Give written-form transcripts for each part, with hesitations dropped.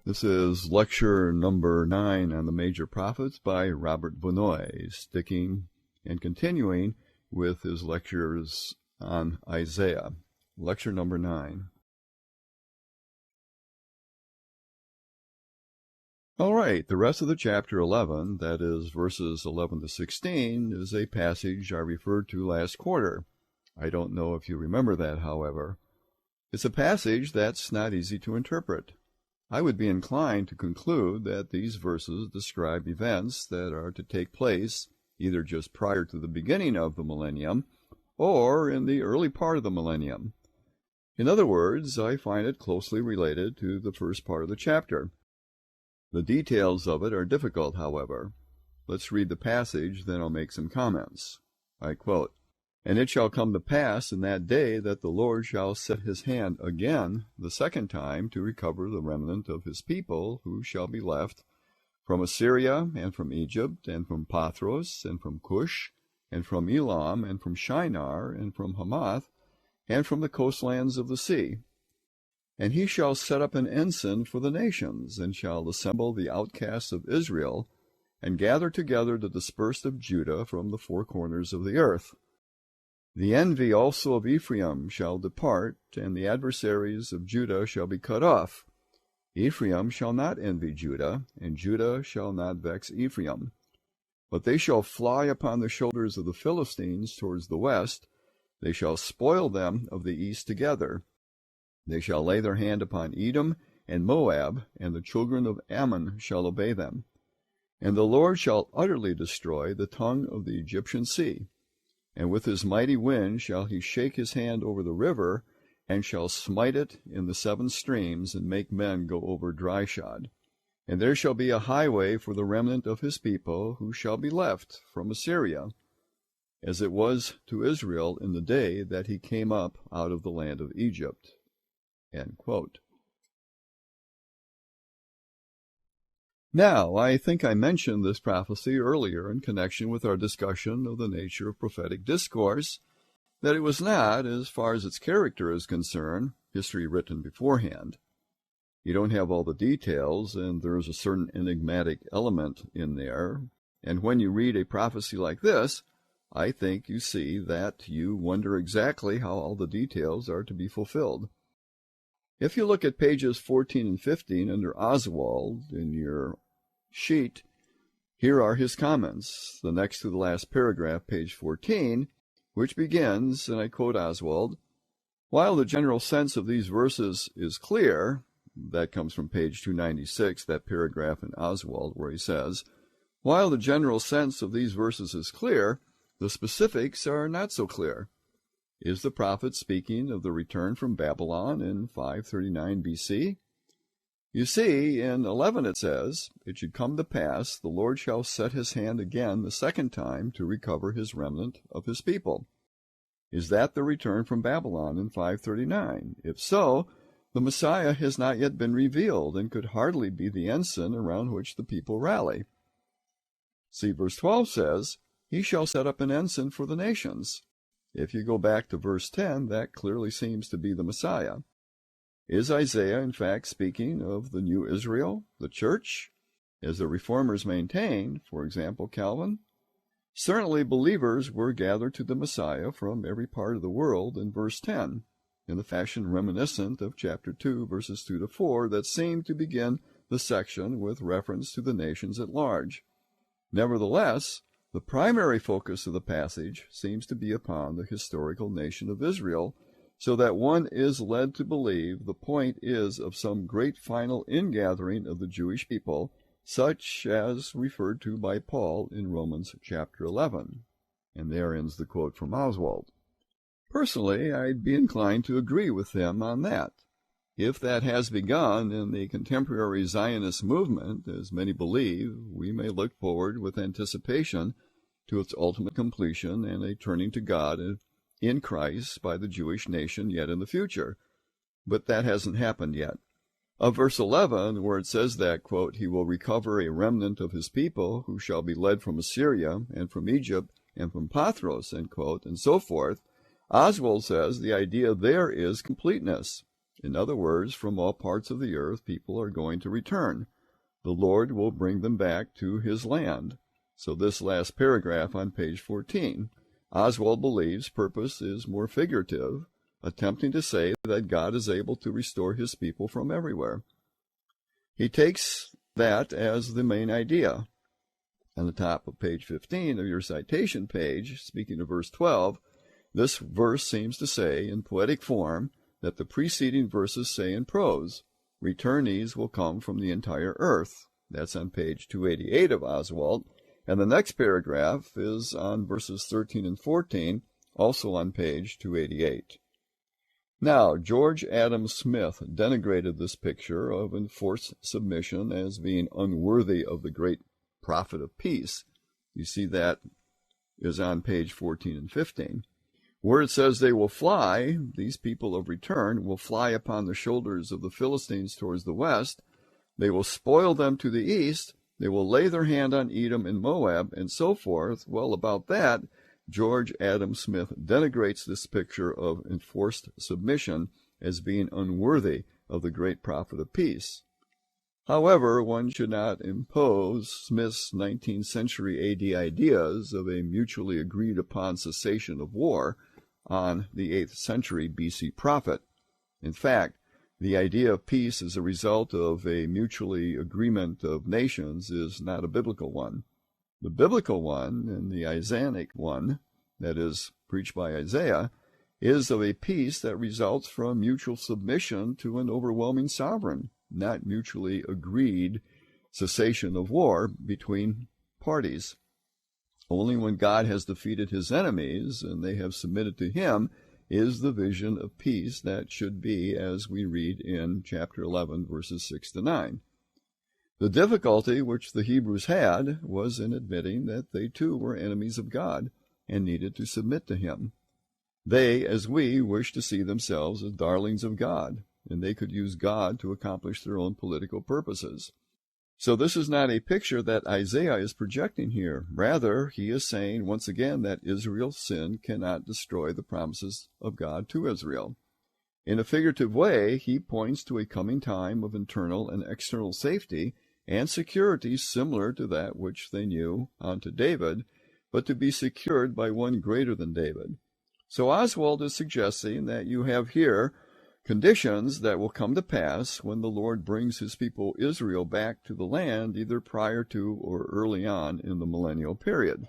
This is lecture number 9 on the major prophets by Robert Vannoy, sticking and continuing with his lectures on Isaiah. Lecture number 9. All right, the rest of the chapter 11, that is verses 11 to 16, is a passage I referred to last quarter. I don't know if you remember that, however. It's a passage that's not easy to interpret. I would be inclined to conclude that these verses describe events that are to take place either just prior to the beginning of the millennium or in the early part of the millennium. In other words, I find it closely related to the first part of the chapter. The details of it are difficult, however. Let's read the passage, then I'll make some comments. I quote, "And it shall come to pass in that day that the Lord shall set his hand again the second time to recover the remnant of his people who shall be left from Assyria, and from Egypt, and from Pathros, and from Cush, and from Elam, and from Shinar, and from Hamath, and from the coastlands of the sea. And he shall set up an ensign for the nations, and shall assemble the outcasts of Israel, and gather together the dispersed of Judah from the four corners of the earth. The envy also of Ephraim shall depart, and the adversaries of Judah shall be cut off. Ephraim shall not envy Judah, and Judah shall not vex Ephraim. But they shall fly upon the shoulders of the Philistines towards the west. They shall spoil them of the east together. They shall lay their hand upon Edom and Moab, and the children of Ammon shall obey them. And the Lord shall utterly destroy the tongue of the Egyptian sea. And with his mighty wind shall he shake his hand over the river, and shall smite it in the 7 streams, and make men go over dry shod. And there shall be a highway for the remnant of his people, who shall be left from Assyria, as it was to Israel in the day that he came up out of the land of Egypt." End quote. Now, I think I mentioned this prophecy earlier in connection with our discussion of the nature of prophetic discourse, that it was not, as far as its character is concerned, history written beforehand. You don't have all the details, and there is a certain enigmatic element in there, and when you read a prophecy like this, I think you see that you wonder exactly how all the details are to be fulfilled. If you look at pages 14 and 15 under Oswald in your sheet, here are his comments, the next to the last paragraph, page 14, which begins, and I quote Oswald, "While the general sense of these verses is clear," that comes from page 296, that paragraph in Oswald where he says, "While the general sense of these verses is clear, the specifics are not so clear. Is the prophet speaking of the return from Babylon in 539 B.C.? You see, in 11 it says, 'It should come to pass, the Lord shall set his hand again the second time to recover his remnant of his people.' Is that the return from Babylon in 539? If so, the Messiah has not yet been revealed, and could hardly be the ensign around which the people rally. See, verse 12 says, 'He shall set up an ensign for the nations.' If you go back to verse 10, that clearly seems to be the Messiah. Is Isaiah, in fact, speaking of the new Israel, the church, as the Reformers maintain, for example, Calvin? Certainly believers were gathered to the Messiah from every part of the world in verse 10, in the fashion reminiscent of chapter 2, verses 2 to 4, that seem to begin the section with reference to the nations at large. Nevertheless, the primary focus of the passage seems to be upon the historical nation of Israel, so that one is led to believe the point is of some great final ingathering of the Jewish people, such as referred to by Paul in Romans chapter 11. And there ends the quote from Oswald. Personally, I'd be inclined to agree with him on that. If that has begun in the contemporary Zionist movement, as many believe, we may look forward with anticipation to its ultimate completion and a turning to God in Christ by the Jewish nation yet in the future. But that hasn't happened yet. Of verse 11, where it says that, quote, "He will recover a remnant of his people who shall be led from Assyria and from Egypt and from Pathros," end quote, and so forth, Oswald says the idea there is completeness. In other words, from all parts of the earth, people are going to return. The Lord will bring them back to his land. So this last paragraph on page 14, Oswald believes purpose is more figurative, attempting to say that God is able to restore his people from everywhere. He takes that as the main idea. On the top of page 15 of your citation page, speaking of verse 12, this verse seems to say in poetic form that the preceding verses say in prose, returnees will come from the entire earth. That's on page 288 of Oswald. And the next paragraph is on verses 13 and 14, also on page 288. Now, George Adam Smith denigrated this picture of enforced submission as being unworthy of the great prophet of peace. You see that is on page 14 and 15. Where it says they will fly, these people of return will fly upon the shoulders of the Philistines towards the west. They will spoil them to the east. They will lay their hand on Edom and Moab, and so forth. Well, about that, George Adam Smith denigrates this picture of enforced submission as being unworthy of the great prophet of peace. However, one should not impose Smith's 19th century AD ideas of a mutually agreed upon cessation of war on the 8th century BC prophet. In fact, the idea of peace as a result of a mutually agreement of nations is not a biblical one. The biblical one, and the Isaianic one, that is, preached by Isaiah, is of a peace that results from mutual submission to an overwhelming sovereign, not mutually agreed cessation of war between parties. Only when God has defeated his enemies and they have submitted to him is the vision of peace that should be, as we read in chapter 11, verses 6 to 9. The difficulty which the Hebrews had was in admitting that they too were enemies of God and needed to submit to him. They, as we, wished to see themselves as darlings of God, and they could use God to accomplish their own political purposes. So this is not a picture that Isaiah is projecting here. Rather, he is saying once again that Israel's sin cannot destroy the promises of God to Israel. In a figurative way, he points to a coming time of internal and external safety and security similar to that which they knew unto David, but to be secured by one greater than David. So Oswald is suggesting that you have here conditions that will come to pass when the Lord brings his people Israel back to the land, either prior to or early on in the millennial period.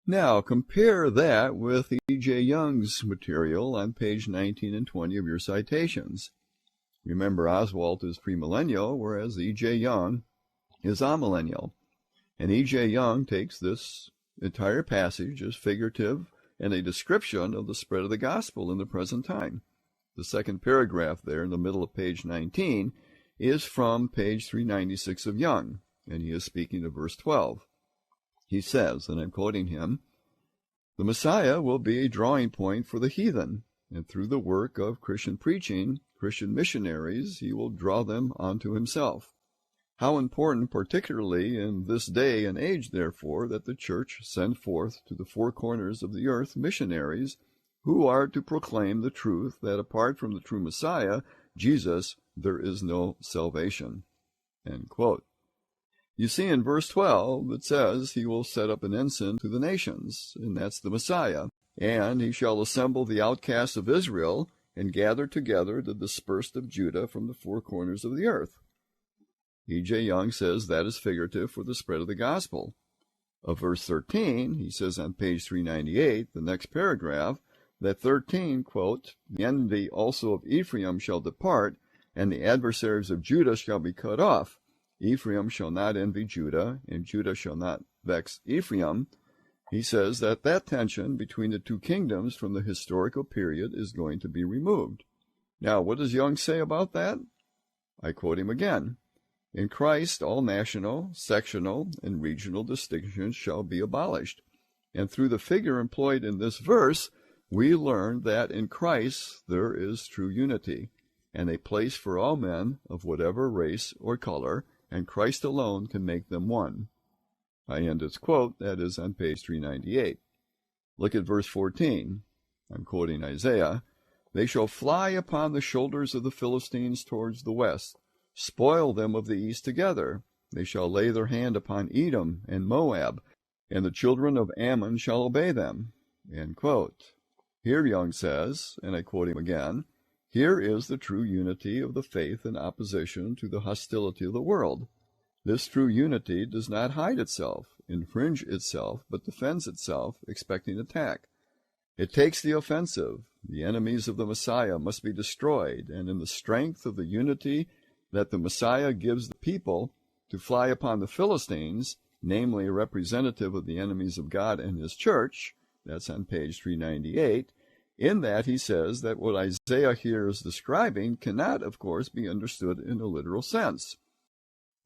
Now, compare that with E.J. Young's material on page 19 and 20 of your citations. Remember, Oswald is premillennial, whereas E.J. Young is amillennial. And E.J. Young takes this entire passage as figurative and a description of the spread of the gospel in the present time. The second paragraph there in the middle of page 19 is from page 396 of Young, and he is speaking of verse 12. He says, and I'm quoting him, "The Messiah will be a drawing point for the heathen, and through the work of Christian preaching, Christian missionaries, he will draw them unto himself. How important, particularly in this day and age, therefore, that the Church send forth to the four corners of the earth missionaries who are to proclaim the truth that apart from the true Messiah, Jesus, there is no salvation." End quote. You see in verse 12 it says he will set up an ensign to the nations, and that's the Messiah, and he shall assemble the outcasts of Israel and gather together the dispersed of Judah from the four corners of the earth. E.J. Young says that is figurative for the spread of the gospel. Of verse 13, he says on page 398, the next paragraph, that 13, quote, "The envy also of Ephraim shall depart, and the adversaries of Judah shall be cut off. Ephraim shall not envy Judah, and Judah shall not vex Ephraim." He says that tension between the two kingdoms from the historical period is going to be removed. Now, what does Young say about that? I quote him again. "In Christ all national, sectional, and regional distinctions shall be abolished." And through the figure employed in this verse, we learn that in Christ there is true unity, and a place for all men of whatever race or color, and Christ alone can make them one. I end its quote, that is on page 398. Look at verse 14. I'm quoting Isaiah. They shall fly upon the shoulders of the Philistines towards the west, spoil them of the east together. They shall lay their hand upon Edom and Moab, and the children of Ammon shall obey them." End quote. Here Young says, and I quote him again, "Here is the true unity of the faith in opposition to the hostility of the world. This true unity does not hide itself, infringe itself, but defends itself, expecting attack. It takes the offensive. The enemies of the Messiah must be destroyed, and in the strength of the unity that the Messiah gives the people to fly upon the Philistines, namely a representative of the enemies of God and his church," that's on page 398, in that he says that what Isaiah here is describing cannot, of course, be understood in a literal sense.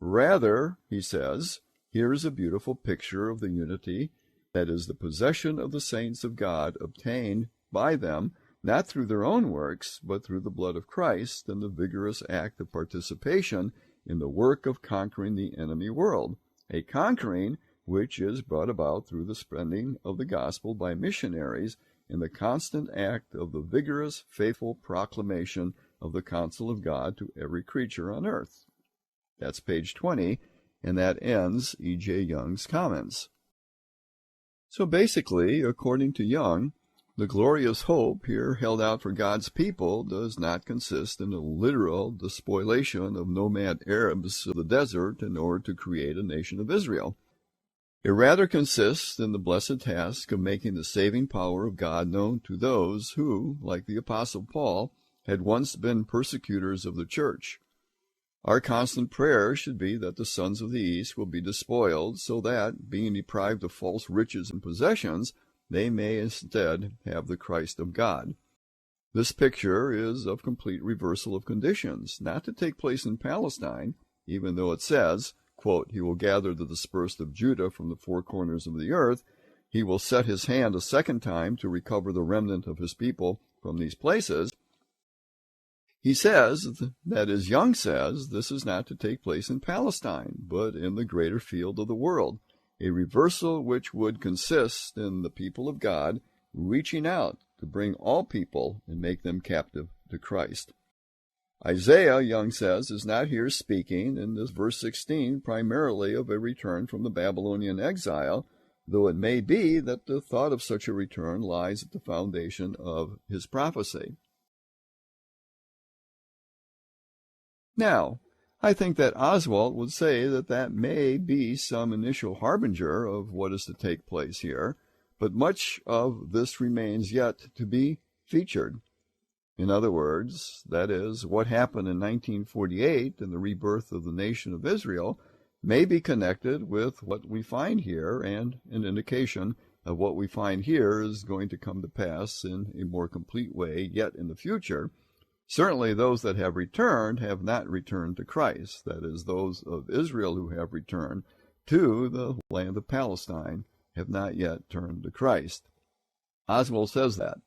Rather, he says, here is a beautiful picture of the unity that is the possession of the saints of God obtained by them, not through their own works, but through the blood of Christ and the vigorous act of participation in the work of conquering the enemy world, a conquering which is brought about through the spreading of the gospel by missionaries in the constant act of the vigorous, faithful proclamation of the counsel of God to every creature on earth. That's page 20, and that ends E.J. Young's comments. So basically, according to Young, the glorious hope here held out for God's people does not consist in a literal despoilation of nomad Arabs of the desert in order to create a nation of Israel. It rather consists in the blessed task of making the saving power of God known to those who, like the Apostle Paul, had once been persecutors of the church. Our constant prayer should be that the sons of the East will be despoiled, so that, being deprived of false riches and possessions, they may instead have the Christ of God. This picture is of complete reversal of conditions, not to take place in Palestine, even though it says, quote, "He will gather the dispersed of Judah from the four corners of the earth. He will set his hand a second time to recover the remnant of his people from these places." He says, that is, Young says, this is not to take place in Palestine, but in the greater field of the world, a reversal which would consist in the people of God reaching out to bring all people and make them captive to Christ. Isaiah, Young says, is not here speaking in this verse 16 primarily of a return from the Babylonian exile, though it may be that the thought of such a return lies at the foundation of his prophecy. Now, I think that Oswalt would say that that may be some initial harbinger of what is to take place here, but much of this remains yet to be featured. In other words, that is, what happened in 1948 and the rebirth of the nation of Israel may be connected with what we find here, and an indication of what we find here is going to come to pass in a more complete way yet in the future. Certainly those that have returned have not returned to Christ, that is, those of Israel who have returned to the land of Palestine have not yet turned to Christ. Oswald says that.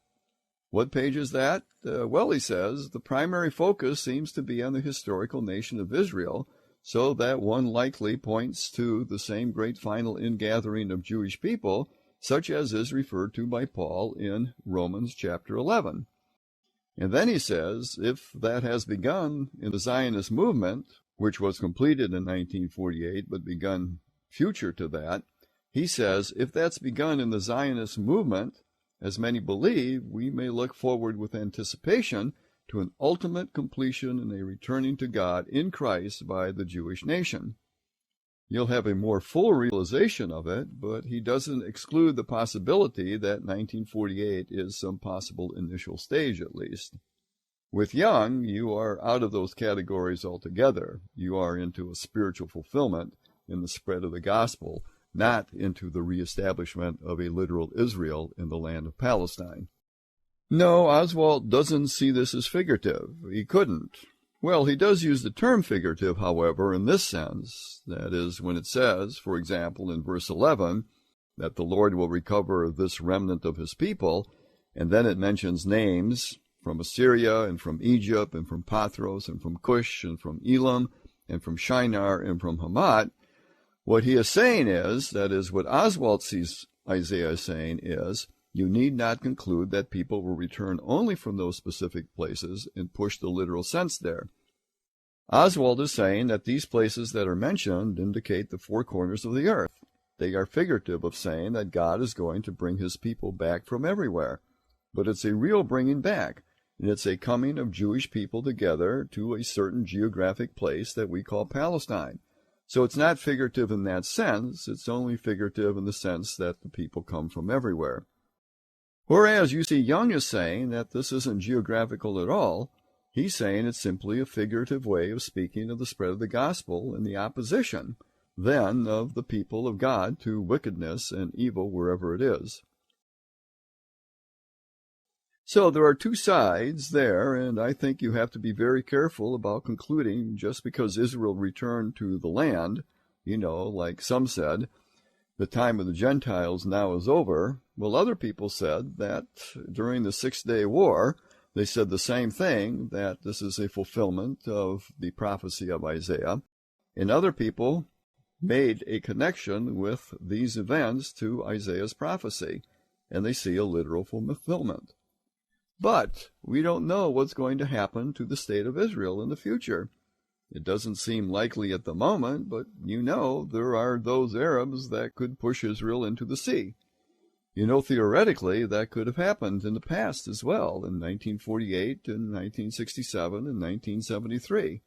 What page is that? Well, he says, the primary focus seems to be on the historical nation of Israel, so that one likely points to the same great final ingathering of Jewish people, such as is referred to by Paul in Romans chapter 11. And then he says, if that has begun in the Zionist movement, which was completed in 1948 but begun future to that, he says, if that's begun in the Zionist movement, as many believe, we may look forward with anticipation to an ultimate completion and a returning to God in Christ by the Jewish nation. You'll have a more full realization of it, but he doesn't exclude the possibility that 1948 is some possible initial stage at least. With Young, you are out of those categories altogether. You are into a spiritual fulfillment in the spread of the gospel, not into the reestablishment of a literal Israel in the land of Palestine. No, Oswalt doesn't see this as figurative. He couldn't. Well, he does use the term figurative, however, in this sense. That is, when it says, for example, in verse 11, that the Lord will recover this remnant of his people, and then it mentions names from Assyria and from Egypt and from Pathros and from Cush and from Elam and from Shinar and from Hamat. What he is saying is, that is, what Oswalt sees Isaiah saying is, you need not conclude that people will return only from those specific places and push the literal sense there. Oswald is saying that these places that are mentioned indicate the four corners of the earth. They are figurative of saying that God is going to bring his people back from everywhere. But it's a real bringing back, and it's a coming of Jewish people together to a certain geographic place that we call Palestine. So it's not figurative in that sense, it's only figurative in the sense that the people come from everywhere. Whereas U.C. Young is saying that this isn't geographical at all, he's saying it's simply a figurative way of speaking of the spread of the gospel and the opposition, then, of the people of God to wickedness and evil wherever it is. So there are two sides there, and I think you have to be very careful about concluding just because Israel returned to the land, like some said, the time of the Gentiles now is over. Well, other people said that during the Six-Day War, they said the same thing, that this is a fulfillment of the prophecy of Isaiah. And other people made a connection with these events to Isaiah's prophecy, and they see a literal fulfillment. But we don't know what's going to happen to the state of Israel in the future. It doesn't seem likely at the moment, but there are those Arabs that could push Israel into the sea. Theoretically, that could have happened in the past as well, in 1948, and 1967, and 1973.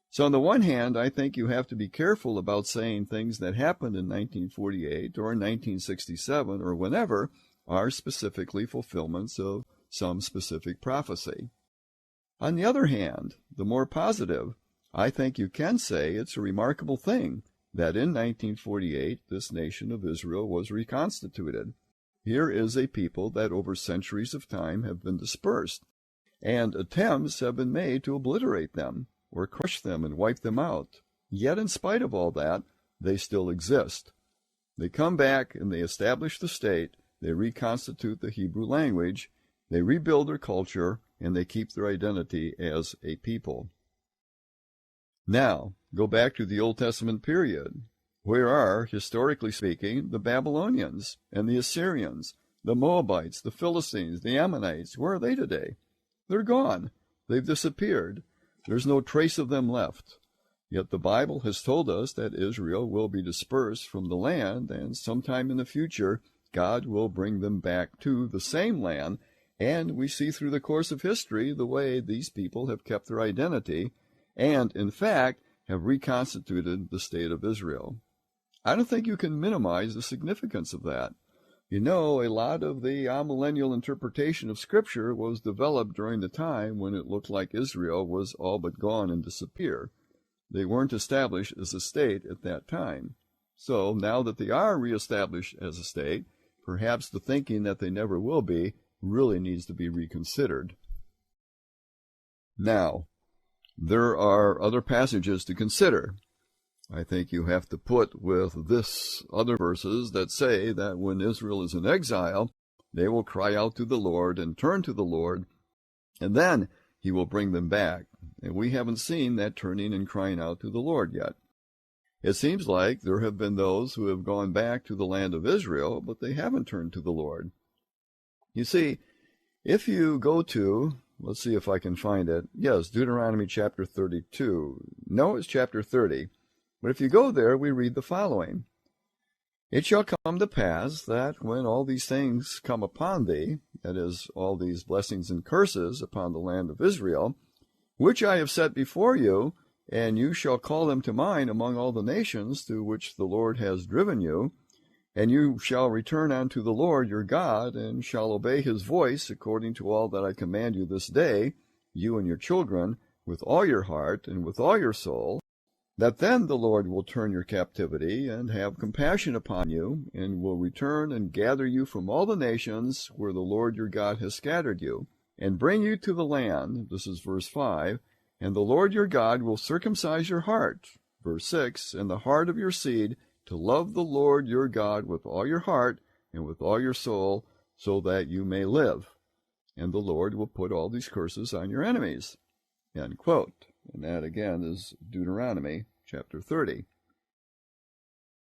So on the one hand, I think you have to be careful about saying things that happened in 1948 or 1967 or whenever are specifically fulfillments of some specific prophecy. On the other hand, the more positive, I think you can say it's a remarkable thing that in 1948 this nation of Israel was reconstituted. Here is a people that over centuries of time have been dispersed, and attempts have been made to obliterate them, or crush them and wipe them out. Yet in spite of all that, they still exist. They come back and they establish the state, they reconstitute the Hebrew language, they rebuild their culture, and they keep their identity as a people. Now, go back to the Old Testament period. Where are, historically speaking, the Babylonians and the Assyrians, the Moabites, the Philistines, the Ammonites? Where are they today? They're gone. They've disappeared. There's no trace of them left. Yet the Bible has told us that Israel will be dispersed from the land, and sometime in the future, God will bring them back to the same land. And we see through the course of history the way these people have kept their identity and, in fact, have reconstituted the state of Israel. I don't think you can minimize the significance of that. A lot of the amillennial interpretation of Scripture was developed during the time when it looked like Israel was all but gone and disappear. They weren't established as a state at that time. So now that they are reestablished as a state, perhaps the thinking that they never will be really needs to be reconsidered. Now, there are other passages to consider. I think you have to put with this other verses that say that when Israel is in exile, they will cry out to the Lord and turn to the Lord, and then he will bring them back. And we haven't seen that turning and crying out to the Lord yet. It seems like there have been those who have gone back to the land of Israel, but they haven't turned to the Lord. You see, if you go to, let's see if I can find it. Yes, Deuteronomy chapter 32. No, it's chapter 30. But if you go there, we read the following. It shall come to pass that when all these things come upon thee, that is, all these blessings and curses upon the land of Israel, which I have set before you, and you shall call them to mind among all the nations to which the Lord has driven you, and you shall return unto the Lord your God, and shall obey his voice according to all that I command you this day, you and your children, with all your heart and with all your soul, that then the Lord will turn your captivity and have compassion upon you, and will return and gather you from all the nations where the Lord your God has scattered you, and bring you to the land, this is verse 5, and the Lord your God will circumcise your heart, verse 6, and the heart of your seed, to love the Lord your God with all your heart and with all your soul, so that you may live. And the Lord will put all these curses on your enemies. End quote. And that again is Deuteronomy chapter 30.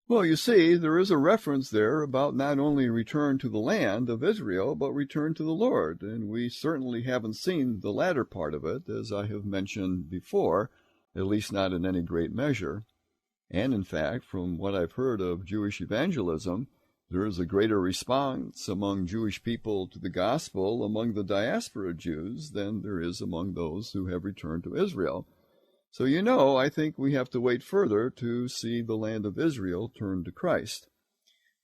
Well, you see, there is a reference there about not only return to the land of Israel, but return to the Lord, and we certainly haven't seen the latter part of it, as I have mentioned before, at least not in any great measure. And in fact, from what I've heard of Jewish evangelism, there is a greater response among Jewish people to the gospel among the diaspora Jews than there is among those who have returned to Israel. So I think we have to wait further to see the land of Israel turn to Christ.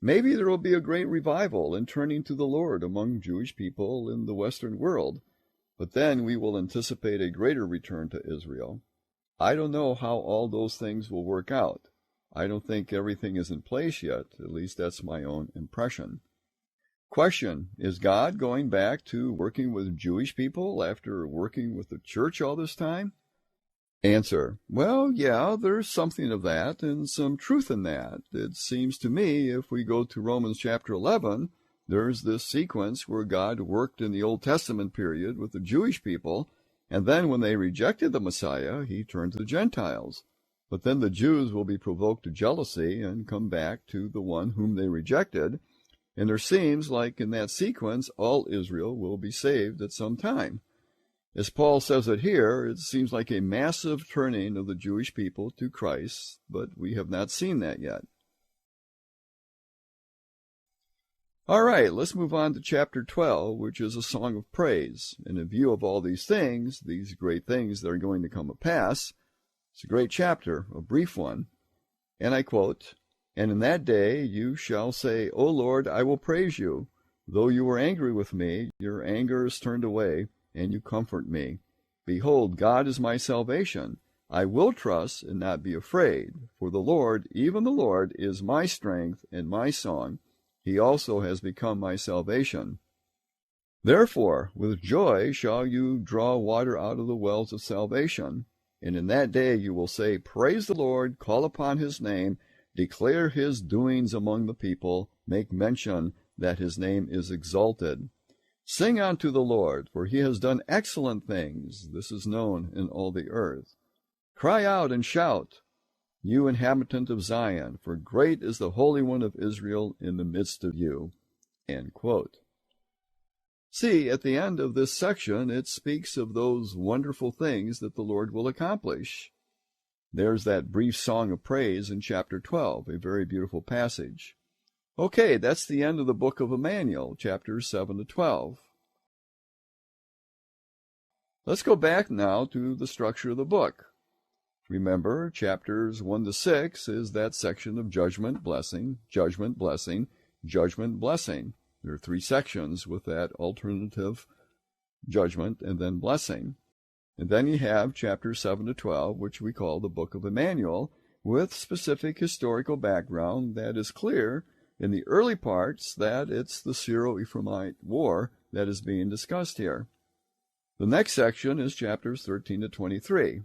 Maybe there will be a great revival and turning to the Lord among Jewish people in the Western world, but then we will anticipate a greater return to Israel. I don't know how all those things will work out. I don't think everything is in place yet, at least that's my own impression. Question, is God going back to working with Jewish people after working with the church all this time? Answer, well, yeah, there's something of that and some truth in that. It seems to me if we go to Romans chapter 11, there's this sequence where God worked in the Old Testament period with the Jewish people, and then when they rejected the Messiah, he turned to the Gentiles. But then the Jews will be provoked to jealousy and come back to the one whom they rejected, and there seems like in that sequence all Israel will be saved at some time. As Paul says it here, it seems like a massive turning of the Jewish people to Christ, but we have not seen that yet. All right, let's move on to chapter 12, which is a song of praise. And in view of all these things, these great things that are going to come to pass, it's a great chapter, a brief one. And I quote, "And in that day you shall say, O Lord, I will praise you. Though you were angry with me, your anger is turned away, and you comfort me. Behold, God is my salvation. I will trust and not be afraid. For the Lord, even the Lord, is my strength and my song. He also has become my salvation. Therefore, with joy shall you draw water out of the wells of salvation. And in that day you will say, Praise the Lord, call upon his name, declare his doings among the people, make mention that his name is exalted. Sing unto the Lord, for he has done excellent things. This is known in all the earth. Cry out and shout, you inhabitant of Zion, for great is the Holy One of Israel in the midst of you." End quote. See, at the end of this section, it speaks of those wonderful things that the Lord will accomplish. There's that brief song of praise in chapter 12, a very beautiful passage. Okay, that's the end of the book of Emmanuel, chapters 7 to 12. Let's go back now to the structure of the book. Remember, chapters 1 to 6 is that section of judgment, blessing, judgment, blessing, judgment, blessing. There are 3 sections with that alternative judgment and then blessing. And then you have chapters 7 to 12, which we call the book of Emmanuel, with specific historical background that is clear in the early parts that it's the Syro-Ephraimite War that is being discussed here. The next section is chapters 13 to 23.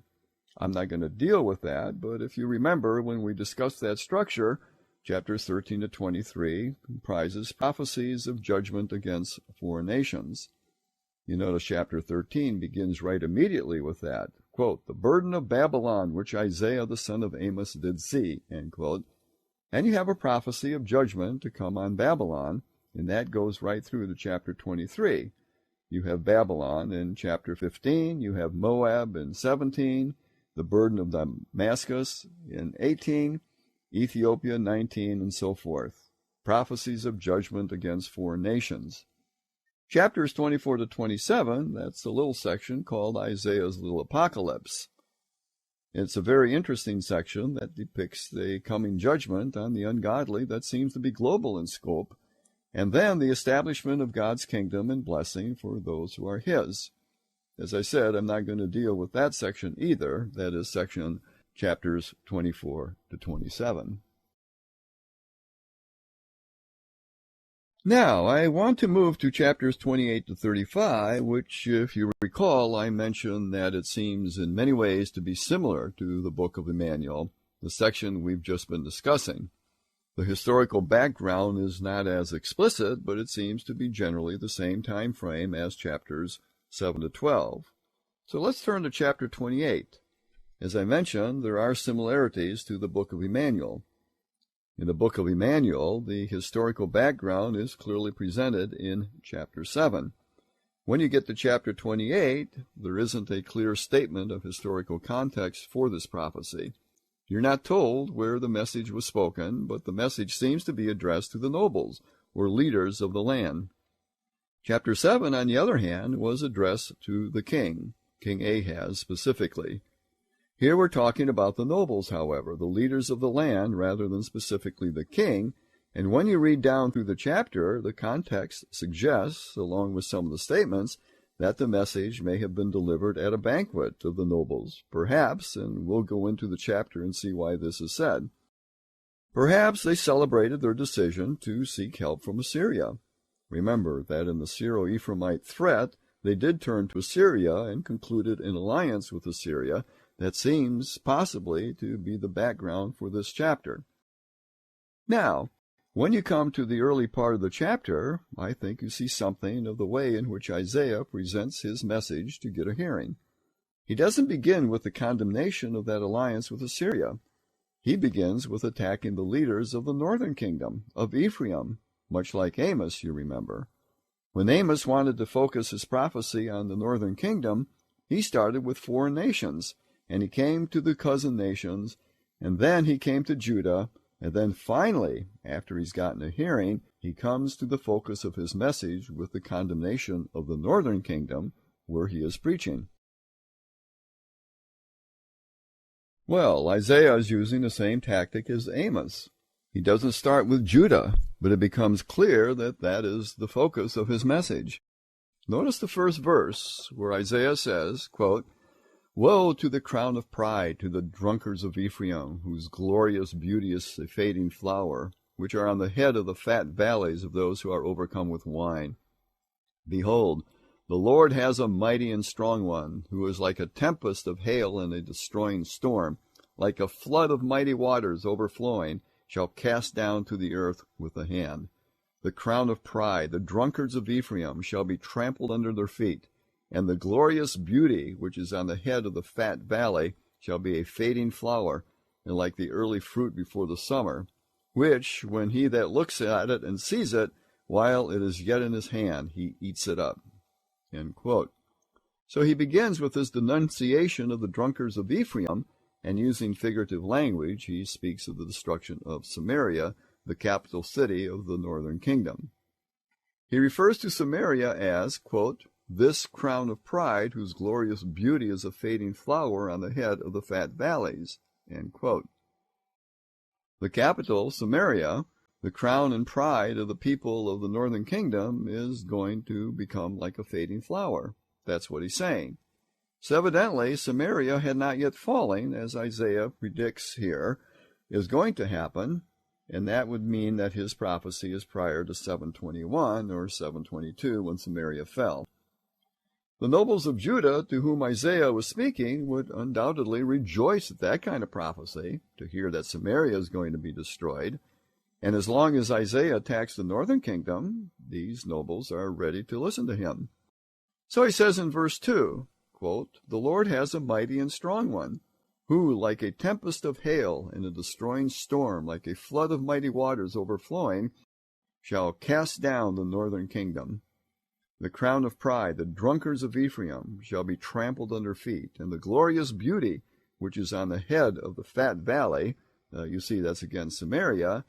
I'm not going to deal with that, but if you remember when we discussed that structure, chapters 13 to 23 comprises prophecies of judgment against foreign nations. You notice chapter 13 begins right immediately with that. Quote, "The burden of Babylon, which Isaiah the son of Amos did see," end quote. And you have a prophecy of judgment to come on Babylon, and that goes right through to chapter 23. You have Babylon in chapter 15, you have Moab in 17, the burden of Damascus in 18, Ethiopia 19, and so forth. Prophecies of judgment against foreign nations. Chapters 24 to 27, that's a little section called Isaiah's Little Apocalypse. It's a very interesting section that depicts the coming judgment on the ungodly that seems to be global in scope, and then the establishment of God's kingdom and blessing for those who are his. As I said, I'm not going to deal with that section either. That is section chapters 24 to 27. Now, I want to move to chapters 28 to 35, which, if you recall, I mentioned that it seems in many ways to be similar to the book of Emmanuel, the section we've just been discussing. The historical background is not as explicit, but it seems to be generally the same time frame as chapters 7 to 12. So let's turn to chapter 28. As I mentioned, there are similarities to the book of Emmanuel. In the book of Emmanuel, the historical background is clearly presented in chapter 7. When you get to chapter 28, there isn't a clear statement of historical context for this prophecy. You're not told where the message was spoken, but the message seems to be addressed to the nobles, or leaders of the land. Chapter 7, on the other hand, was addressed to the king, King Ahaz specifically. Here we're talking about the nobles, however, the leaders of the land, rather than specifically the king, and when you read down through the chapter, the context suggests, along with some of the statements, that the message may have been delivered at a banquet of the nobles, perhaps, and we'll go into the chapter and see why this is said. Perhaps they celebrated their decision to seek help from Assyria. Remember that in the Syro-Ephraimite threat, they did turn to Assyria and concluded an alliance with Assyria. That seems possibly to be the background for this chapter. Now, when you come to the early part of the chapter, I think you see something of the way in which Isaiah presents his message to get a hearing. He doesn't begin with the condemnation of that alliance with Assyria. He begins with attacking the leaders of the northern kingdom, of Ephraim, much like Amos, you remember. When Amos wanted to focus his prophecy on the northern kingdom, he started with foreign nations, and he came to the cousin nations, and then he came to Judah, and then finally, after he's gotten a hearing, he comes to the focus of his message with the condemnation of the northern kingdom, where he is preaching. Well, Isaiah is using the same tactic as Amos. He doesn't start with Judah, but it becomes clear that that is the focus of his message. Notice the first verse, where Isaiah says, quote, "Woe to the crown of pride, to the drunkards of Ephraim, whose glorious beauty is a fading flower, which are on the head of the fat valleys of those who are overcome with wine. Behold, the Lord has a mighty and strong one, who is like a tempest of hail and a destroying storm, like a flood of mighty waters overflowing, shall cast down to the earth with the hand. The crown of pride, the drunkards of Ephraim, shall be trampled under their feet. And the glorious beauty which is on the head of the fat valley shall be a fading flower, and like the early fruit before the summer, which, when he that looks at it and sees it, while it is yet in his hand, he eats it up." End quote. So he begins with his denunciation of the drunkards of Ephraim, and using figurative language, he speaks of the destruction of Samaria, the capital city of the northern kingdom. He refers to Samaria as, quote, "this crown of pride, whose glorious beauty is a fading flower on the head of the fat valleys." End quote. The capital, Samaria, the crown and pride of the people of the northern kingdom, is going to become like a fading flower. That's what he's saying. So evidently, Samaria had not yet fallen, as Isaiah predicts here is going to happen, and that would mean that his prophecy is prior to 721 or 722 when Samaria fell. The nobles of Judah, to whom Isaiah was speaking, would undoubtedly rejoice at that kind of prophecy, to hear that Samaria is going to be destroyed. And as long as Isaiah attacks the northern kingdom, these nobles are ready to listen to him. So he says in verse 2, quote, "The Lord has a mighty and strong one, who, like a tempest of hail and a destroying storm, like a flood of mighty waters overflowing, shall cast down the northern kingdom. The crown of pride, the drunkards of Ephraim, shall be trampled under feet, and the glorious beauty which is on the head of the fat valley," you see that's again Samaria,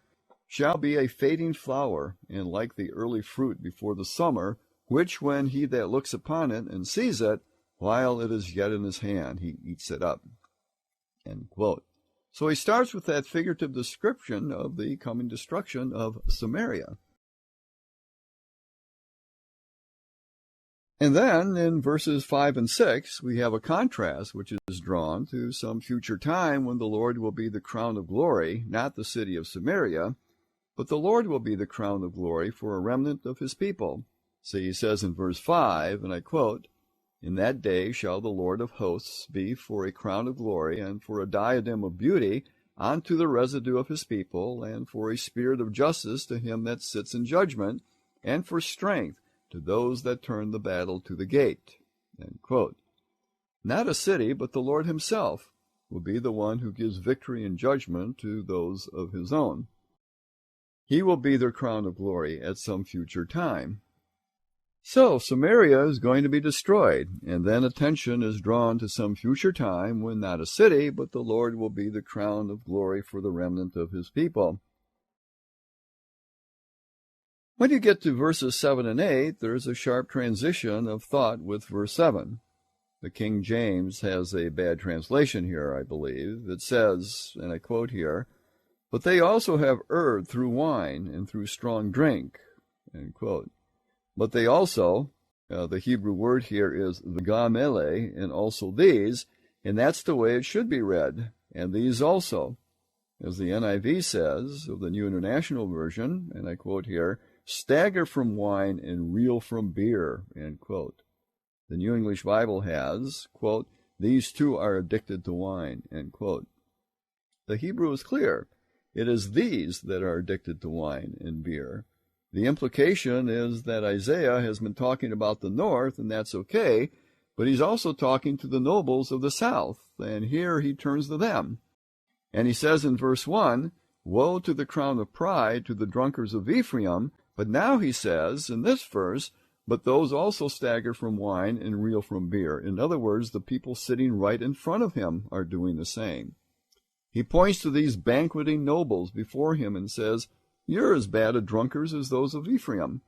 "shall be a fading flower, and like the early fruit before the summer, which when he that looks upon it and sees it, while it is yet in his hand, he eats it up." End quote. So he starts with that figurative description of the coming destruction of Samaria. And then in verses 5 and 6, we have a contrast which is drawn to some future time when the Lord will be the crown of glory, not the city of Samaria, but the Lord will be the crown of glory for a remnant of his people. See, he says in verse 5, and I quote, "In that day shall the Lord of hosts be for a crown of glory, and for a diadem of beauty unto the residue of his people, and for a spirit of justice to him that sits in judgment, and for strength to those that turn the battle to the gate." End quote. Not a city, but the Lord himself will be the one who gives victory and judgment to those of his own. He will be their crown of glory at some future time. So Samaria is going to be destroyed, and then attention is drawn to some future time when not a city, but the Lord will be the crown of glory for the remnant of his people. When you get to verses 7 and 8, there's a sharp transition of thought with verse 7. The King James has a bad translation here, I believe. It says, and I quote here, "But they also have erred through wine and through strong drink," end quote. But they also, the Hebrew word here is v'gamele, and also these, and that's the way it should be read, and these also. As the NIV says, of the New International Version, and I quote here, "stagger from wine and reel from beer," end quote. The New English Bible has, quote, "these too are addicted to wine," end quote. The Hebrew is clear. It is these that are addicted to wine and beer. The implication is that Isaiah has been talking about the north, and that's okay, but he's also talking to the nobles of the south, and here he turns to them. And he says in verse 1, "Woe to the crown of pride, to the drunkards of Ephraim," but now he says in this verse, "But those also stagger from wine and reel from beer." In other words, the people sitting right in front of him are doing the same. He points to these banqueting nobles before him and says, "You're as bad a drunkards as those of Ephraim.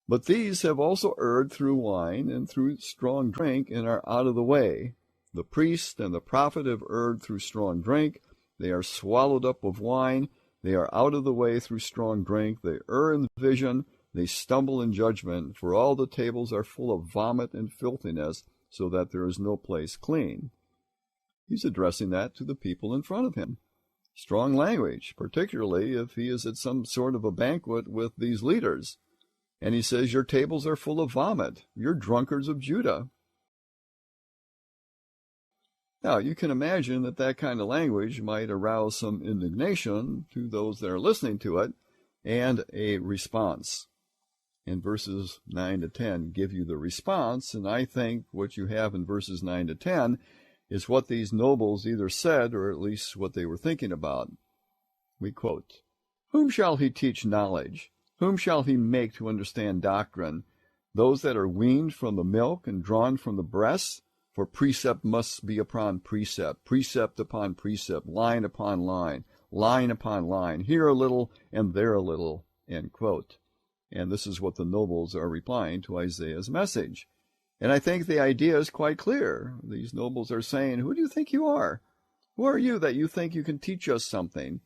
But these have also erred through wine and through strong drink and are out of the way. The priest and the prophet have erred through strong drink. They are swallowed up of wine. They are out of the way through strong drink. They err in vision. They stumble in judgment. For all the tables are full of vomit and filthiness, so that there is no place clean." He's addressing that to the people in front of him. Strong language, particularly if he is at some sort of a banquet with these leaders. And he says, "Your tables are full of vomit. You're drunkards of Judah." Now, you can imagine that that kind of language might arouse some indignation to those that are listening to it, and a response. And verses 9 to 10 give you the response, and I think what you have in verses 9 to 10 is what these nobles either said or at least what they were thinking about. We quote, "Whom shall he teach knowledge? Whom shall he make to understand doctrine? Those that are weaned from the milk and drawn from the breast? For precept must be upon precept, precept upon precept, line upon line, line upon line, here a little and there a little," end quote. And this is what the nobles are replying to Isaiah's message. And I think the idea is quite clear. These nobles are saying, "Who do you think you are? Who are you that you think you can teach us something?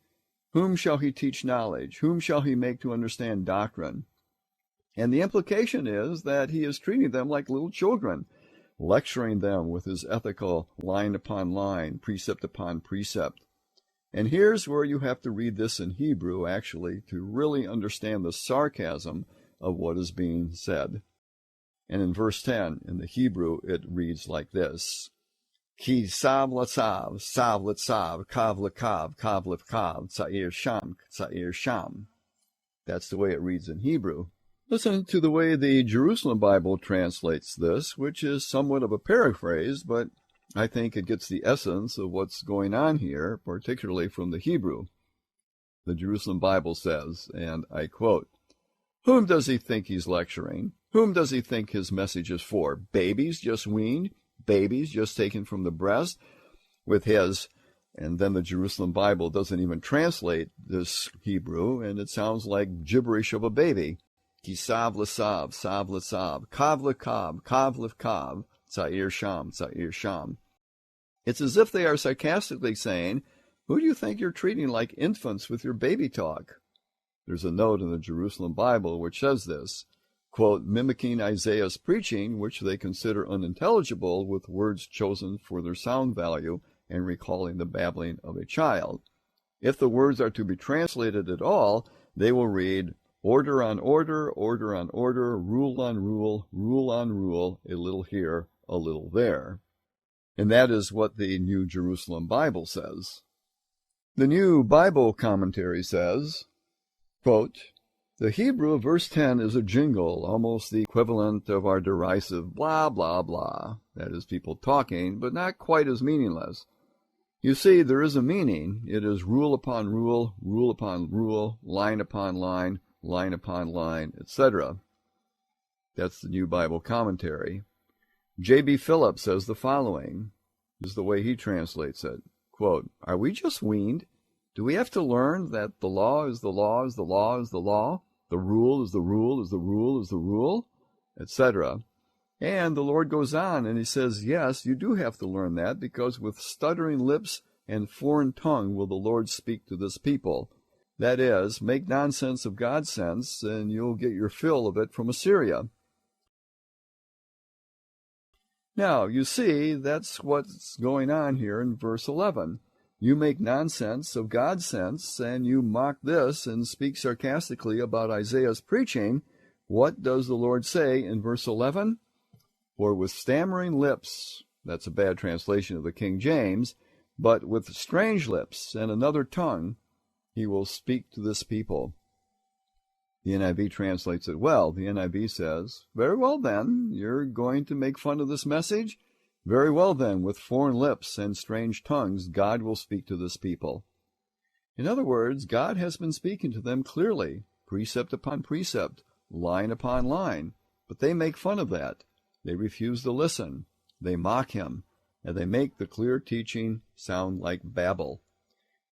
Whom shall he teach knowledge? Whom shall he make to understand doctrine?" And the implication is that he is treating them like little children, lecturing them with his ethical line upon line, precept upon precept. And here's where you have to read this in Hebrew, actually, to really understand the sarcasm of what is being said. And in verse 10, in the Hebrew, it reads like this: "Ki sav latzav, sav latzav, kav lakav, kav levkav, tza'ir sham, tza'ir sham." That's the way it reads in Hebrew. Listen to the way the Jerusalem Bible translates this, which is somewhat of a paraphrase, but I think it gets the essence of what's going on here, particularly from the Hebrew. The Jerusalem Bible says, and I quote, "Whom does he think he's lecturing? Whom does he think his message is for? Babies just weaned? Babies just taken from the breast? With his..." And then the Jerusalem Bible doesn't even translate this Hebrew, and it sounds like gibberish of a baby. "Ki sav l'sav, sav l'sav, kav l'kav, kav l'kav, tza'ir sham, tza'ir sham." It's as if they are sarcastically saying, "Who do you think you're treating like infants with your baby talk?" There's a note in the Jerusalem Bible which says this, quote, "mimicking Isaiah's preaching, which they consider unintelligible, with words chosen for their sound value and recalling the babbling of a child. If the words are to be translated at all, they will read, order on order, order on order, rule on rule, rule on rule, a little here, a little there." And that is what the New Jerusalem Bible says. The New Bible Commentary says, quote, "The Hebrew of verse 10 is a jingle, almost the equivalent of our derisive blah, blah, blah. That is people talking, but not quite as meaningless. You see, there is a meaning. It is rule upon rule, rule upon rule, line upon line, line upon line, etc. That's the New Bible Commentary. J.B. Phillips says the following. This is the way he translates it. Quote, "Are we just weaned? Do we have to learn that the law is the law is the law is the law? The rule is the rule is the rule is the rule?" etc. And the Lord goes on and he says, yes, you do have to learn that, because with stuttering lips and foreign tongue will the Lord speak to this people. That is, make nonsense of God's sense, and you'll get your fill of it from Assyria. Now, you see, that's what's going on here in verse 11. You make nonsense of God's sense, and you mock this and speak sarcastically about Isaiah's preaching. What does the Lord say in verse 11? "For with stammering lips," that's a bad translation of the King James, "but with strange lips and another tongue, he will speak to this people." The NIV translates it well. The NIV says, very well then, you're going to make fun of this message? Very well then, with foreign lips and strange tongues, God will speak to this people. In other words, God has been speaking to them clearly, precept upon precept, line upon line, but they make fun of that. They refuse to listen. They mock him, and they make the clear teaching sound like babble.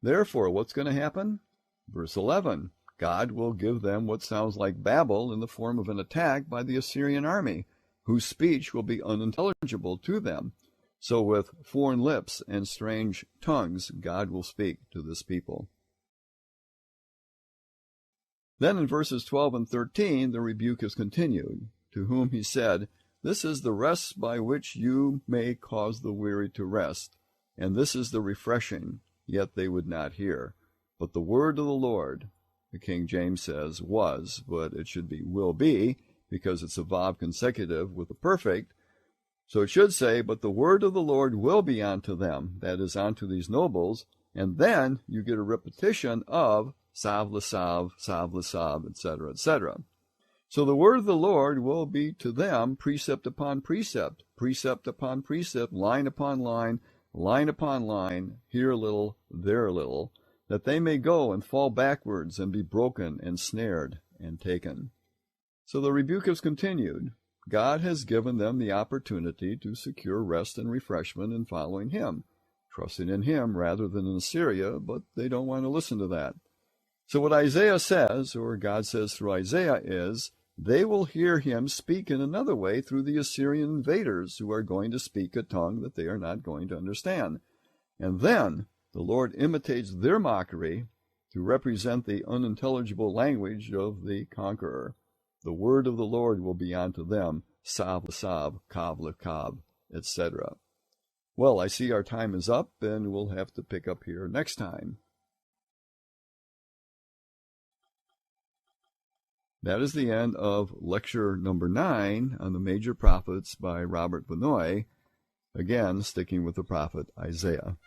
Therefore, what's going to happen? Verse 11, God will give them what sounds like babble in the form of an attack by the Assyrian army, whose speech will be unintelligible to them. So with foreign lips and strange tongues, God will speak to this people. Then in verses 12 and 13, the rebuke is continued, to whom he said, "This is the rest by which you may cause the weary to rest, and this is the refreshing," yet they would not hear. But the word of the Lord, the King James says was, but it should be will be, because it's a vav consecutive with the perfect. So it should say, but the word of the Lord will be unto them, that is, unto these nobles, and then you get a repetition of sav lasav, etc., etc. So the word of the Lord will be to them precept upon precept, precept upon precept, line upon line, line upon line, here a little, there a little, that they may go and fall backwards and be broken and snared and taken. So the rebuke is continued. God has given them the opportunity to secure rest and refreshment in following him, trusting in him rather than in Assyria, but they don't want to listen to that. So what Isaiah says, or God says through Isaiah, is they will hear him speak in another way through the Assyrian invaders, who are going to speak a tongue that they are not going to understand. And then the Lord imitates their mockery to represent the unintelligible language of the conqueror. The word of the Lord will be unto them, sav lasav, kav lakav, etc. Well, I see our time is up, and we'll have to pick up here next time. That is the end of lecture number 9 on the major prophets by Robert Vannoy, again sticking with the prophet Isaiah.